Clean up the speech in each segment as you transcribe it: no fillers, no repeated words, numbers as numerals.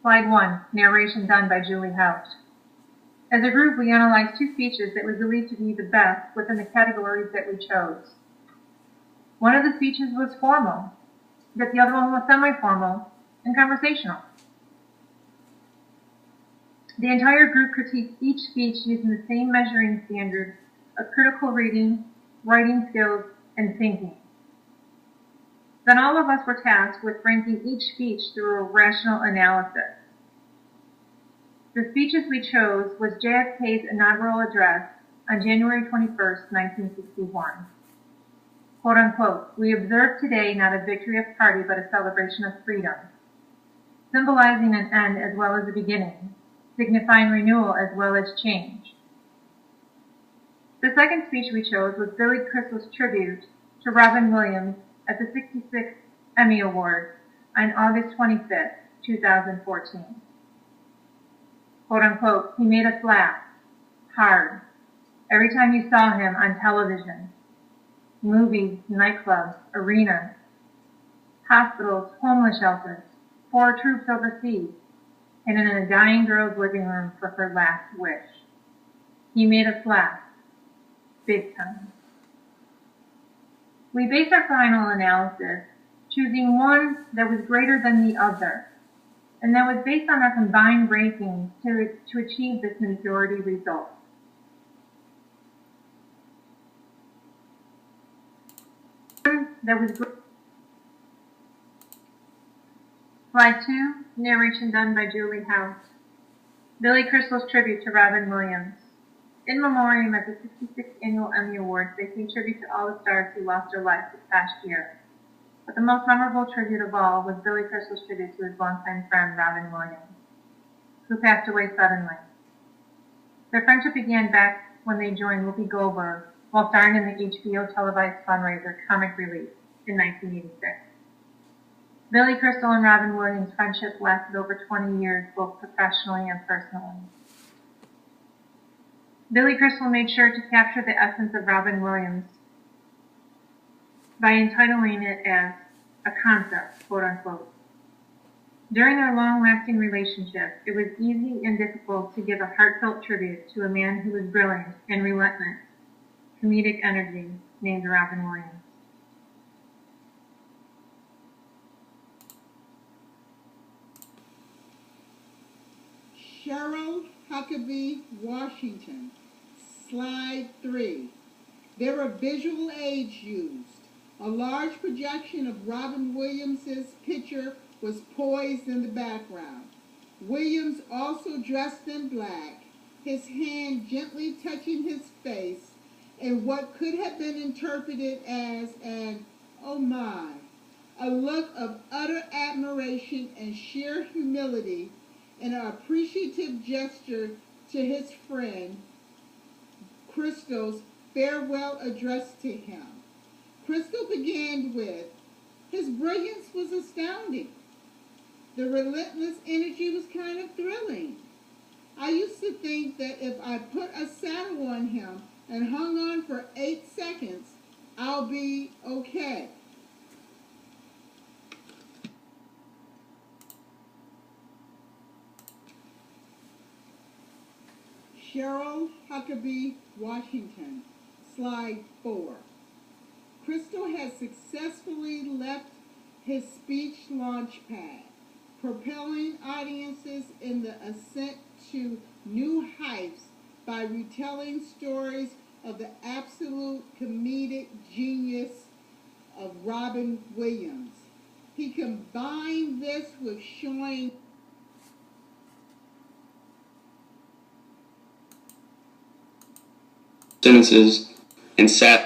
Slide 1, narration done by Julie House. As a group, we analyzed 2 speeches that we believed to be the best within the categories that we chose. One of the speeches was formal, but the other one was semi-formal and conversational. The entire group critiqued each speech using the same measuring standards of critical reading, writing skills, and thinking. Then all of us were tasked with ranking each speech through a rational analysis. The speeches we chose was JFK's inaugural address on January 21st, 1961. Quote unquote, "We observe today not a victory of party but a celebration of freedom," symbolizing an end as well as a beginning, signifying renewal as well as change. The second speech we chose was Billy Crystal's tribute to Robin Williams at the 66th Emmy Awards on August 25th, 2014. Quote unquote, "He made us laugh hard every time you saw him on television, movies, nightclubs, arenas, hospitals, homeless shelters, for troops overseas, and in a dying girl's living room for her last wish. He made us laugh, big time." We based our final analysis choosing one that was greater than the other, and that was based on our combined rankings to achieve this majority result. Slide 2, narration done by Julie House. Billy Crystal's tribute to Robin Williams. In memoriam at the 66th Annual Emmy Awards, they pay tribute to all the stars who lost their lives this past year. But the most memorable tribute of all was Billy Crystal's tribute to his longtime friend, Robin Williams, who passed away suddenly. Their friendship began back when they joined Whoopi Goldberg while starring in the HBO televised fundraiser Comic Relief in 1986. Billy Crystal and Robin Williams' friendship lasted over 20 years, both professionally and personally. Billy Crystal made sure to capture the essence of Robin Williams by entitling it as a concept, quote unquote. During their long-lasting relationship, it was easy and difficult to give a heartfelt tribute to a man who was brilliant and relentless, comedic energy, named Robin Williams. Cheryl Huckabee, Washington. Slide 3. There were visual aids used. A large projection of Robin Williams' picture was poised in the background. Williams, also dressed in black, his hand gently touching his face in what could have been interpreted as an "oh my," a look of utter admiration and sheer humility, and an appreciative gesture to his friend Crystal's farewell address to him. Crystal began with, "His brilliance was astounding. The relentless energy was kind of thrilling. I used to think that if I put a saddle on him and hung on for 8 seconds, I'll be okay." Cheryl Huckabee, Washington. Slide 4. Crystal has successfully left his speech launch pad, propelling audiences in the ascent to new heights by retelling stories of the absolute comedic genius of Robin Williams. He combined this with showing sentences and sat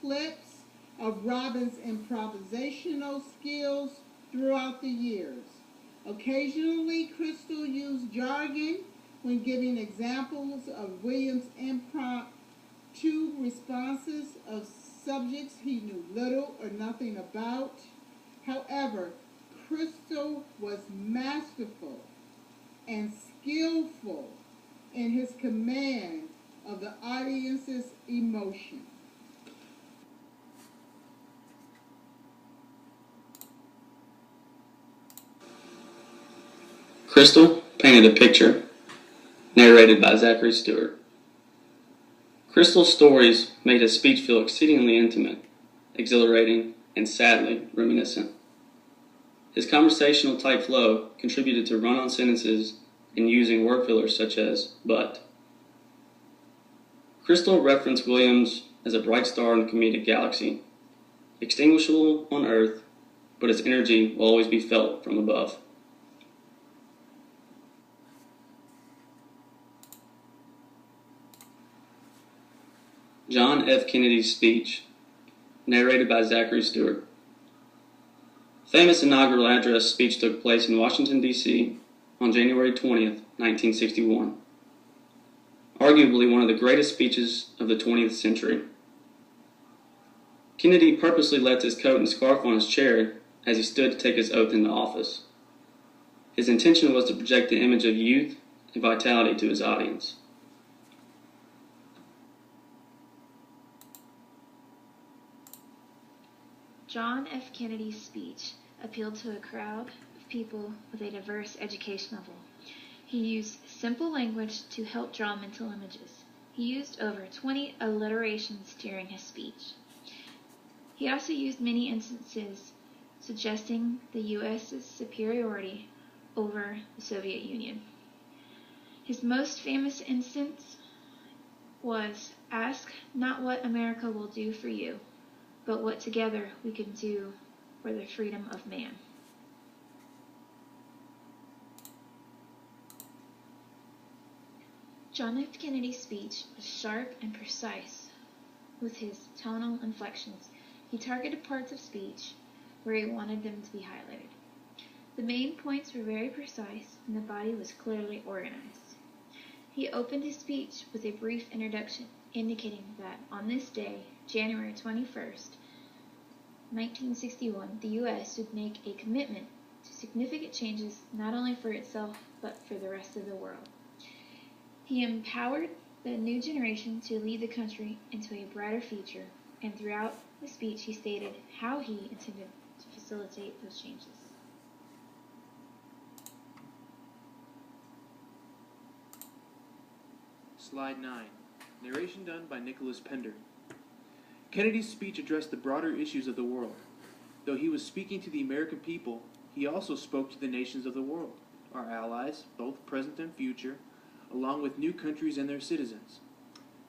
clips of Robin's improvisational skills throughout the years. Occasionally, Crystal used jargon when giving examples of Williams' impromptu responses of subjects he knew little or nothing about. However, Crystal was masterful and skillful in his command of the audience's emotion. Crystal painted a picture, narrated by Zachary Stewart. Crystal's stories made his speech feel exceedingly intimate, exhilarating, and sadly reminiscent. His conversational type flow contributed to run-on sentences and using word fillers such as but. Crystal referenced Williams as a bright star in the comedic galaxy, extinguishable on Earth, but its energy will always be felt from above. John F. Kennedy's speech, narrated by Zachary Stewart. Famous inaugural address speech took place in Washington, D.C. on January 20th, 1961. Arguably one of the greatest speeches of the 20th century. Kennedy purposely left his coat and scarf on his chair as he stood to take his oath into office. His intention was to project the image of youth and vitality to his audience. John F. Kennedy's speech appealed to a crowd of people with a diverse education level. He used simple language to help draw mental images. He used over 20 alliterations during his speech. He also used many instances suggesting the U.S.'s superiority over the Soviet Union. His most famous instance was, "Ask not what America will do for you, but what together we can do for the freedom of man." John F. Kennedy's speech was sharp and precise with his tonal inflections. He targeted parts of speech where he wanted them to be highlighted. The main points were very precise and the body was clearly organized. He opened his speech with a brief introduction indicating that on this day, January 21st, 1961, the U.S. would make a commitment to significant changes not only for itself but for the rest of the world. He empowered the new generation to lead the country into a brighter future, and throughout the speech he stated how he intended to facilitate those changes. Slide 9. Narration done by Nicholas Pender. Kennedy's speech addressed the broader issues of the world. Though he was speaking to the American people, he also spoke to the nations of the world, our allies, both present and future, along with new countries and their citizens.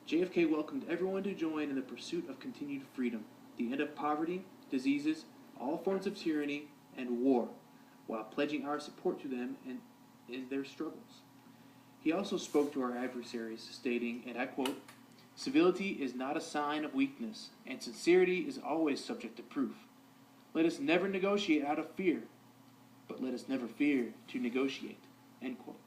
JFK welcomed everyone to join in the pursuit of continued freedom, the end of poverty, diseases, all forms of tyranny, and war, while pledging our support to them in their struggles. He also spoke to our adversaries, stating, and I quote, "Civility is not a sign of weakness, and sincerity is always subject to proof. Let us never negotiate out of fear, but let us never fear to negotiate." End quote.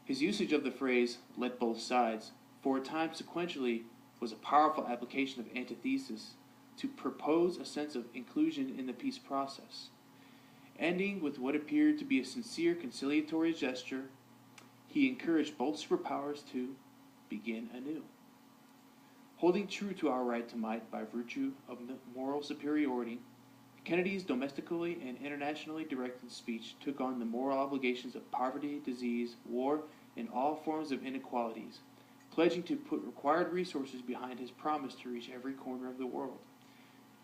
His usage of the phrase, "let both sides," for a time sequentially, was a powerful application of antithesis to propose a sense of inclusion in the peace process. Ending with what appeared to be a sincere conciliatory gesture, he encouraged both superpowers to begin anew. Holding true to our right to might by virtue of moral superiority, Kennedy's domestically and internationally directed speech took on the moral obligations of poverty, disease, war, and all forms of inequalities, pledging to put required resources behind his promise to reach every corner of the world.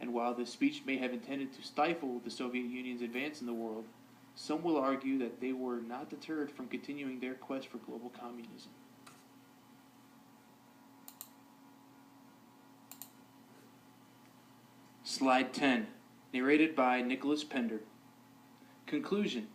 And while this speech may have intended to stifle the Soviet Union's advance in the world, some will argue that they were not deterred from continuing their quest for global communism. Slide 10, narrated by Nicholas Pender. Conclusion.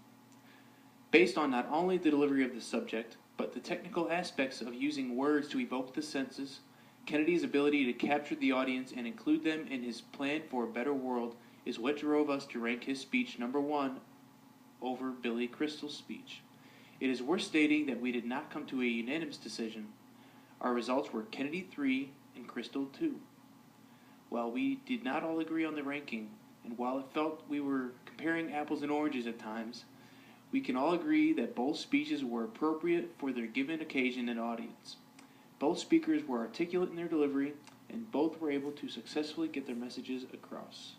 Based on not only the delivery of the subject, but the technical aspects of using words to evoke the senses, Kennedy's ability to capture the audience and include them in his plan for a better world is what drove us to rank his speech number 1 over Billy Crystal's speech. It is worth stating that we did not come to a unanimous decision. Our results were Kennedy 3 and Crystal 2. While we did not all agree on the ranking, and while it felt we were comparing apples and oranges at times, We can all agree that both speeches were appropriate for their given occasion and audience. Both speakers were articulate in their delivery, and both were able to successfully get their messages across.